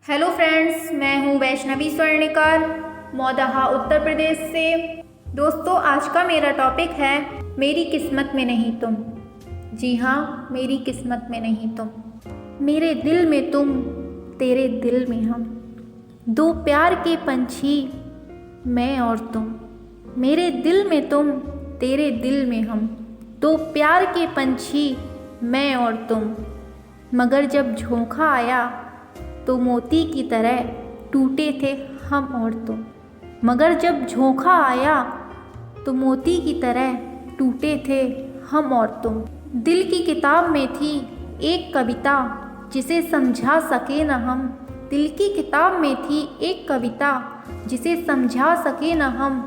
Hello friends, मैं हूँ वैष्णवी स्वर्णिकार, मौदहा उत्तर प्रदेश से। दोस्तों, आज का मेरा टॉपिक है मेरी किस्मत में नहीं तुम। जी हाँ, मेरी किस्मत में नहीं तुम। मेरे दिल में तुम, तेरे दिल में हम, दो प्यार के पंछी मैं और तुम। मेरे दिल में तुम, तेरे दिल में हम, दो प्यार के पंछी मैं और तुम। मगर जब झोंका आया तो मोती की तरह टूटे थे हम और तुम। मगर जब झोंका आया तो मोती की तरह टूटे थे हम और तुम। दिल की किताब में थी एक कविता जिसे समझा सके न हम। दिल की किताब में थी एक कविता जिसे समझा सके न हम।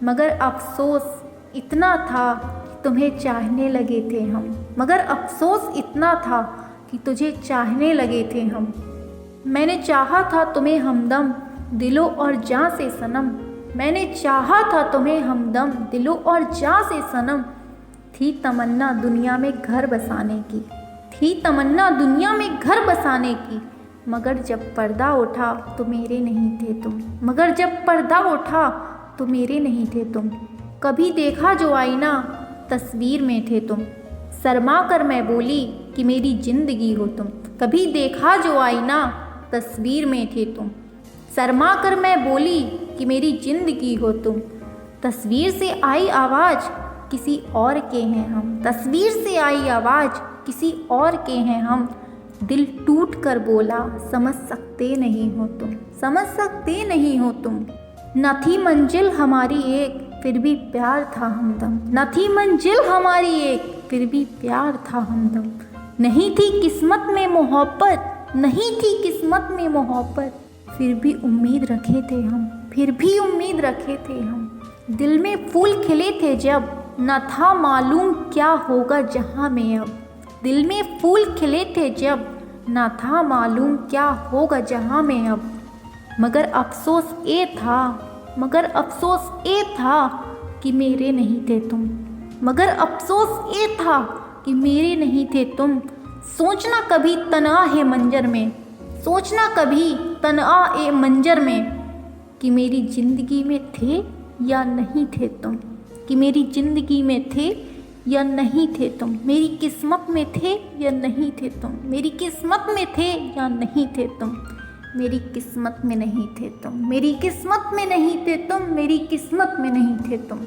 मगर अफसोस इतना था कि तुम्हें चाहने लगे थे हम। मगर अफसोस इतना था कि तुझे चाहने लगे थे हम। मैंने चाहा था तुम्हें हमदम दिलों और जान से सनम। मैंने चाहा था तुम्हें हमदम दिलों और जान से सनम। थी तमन्ना दुनिया में घर बसाने की, थी तमन्ना दुनिया में घर बसाने की। मगर जब पर्दा उठा तो मेरे नहीं थे तुम। मगर जब पर्दा उठा तो मेरे नहीं थे तुम। कभी देखा जो आईना तस्वीर में थे तुम। शर्मा कर मैं बोली कि मेरी जिंदगी हो तुम। कभी देखा जो आईना तस्वीर में थे तुम। शर्मा कर मैं बोली कि मेरी जिंदगी हो तुम। तस्वीर से आई आवाज़ किसी और के हैं हम। तस्वीर से आई आवाज़ किसी और के हैं हम। दिल टूट कर बोला समझ सकते नहीं हो तुम। समझ सकते नहीं हो तुम। न थी मंजिल हमारी एक फिर भी प्यार था हमदम। न थी मंजिल हमारी एक फिर भी प्यार था हमदम। नहीं थी किस्मत में मोहब्बत, नहीं थी किस्मत में मोहब्बत, फिर भी उम्मीद रखे थे हम। फिर भी उम्मीद रखे थे हम। दिल में फूल खिले थे जब न था मालूम क्या होगा जहाँ में अब। दिल में फूल खिले थे जब न था मालूम क्या होगा जहाँ में अब। मगर अफसोस ये था, मगर अफसोस ये था कि मेरे नहीं थे तुम। मगर अफसोस ये था कि मेरे नहीं थे तुम। सोचना कभी तना है मंजर में, सोचना कभी तना ए मंजर में कि मेरी ज़िंदगी में थे या नहीं थे तुम। कि मेरी ज़िंदगी में थे या नहीं थे तुम। मेरी किस्मत में थे या नहीं थे तुम। मेरी किस्मत में थे या नहीं थे तुम। मेरी किस्मत में नहीं थे तुम। मेरी किस्मत में नहीं थे तुम। मेरी किस्मत में नहीं थे तुम।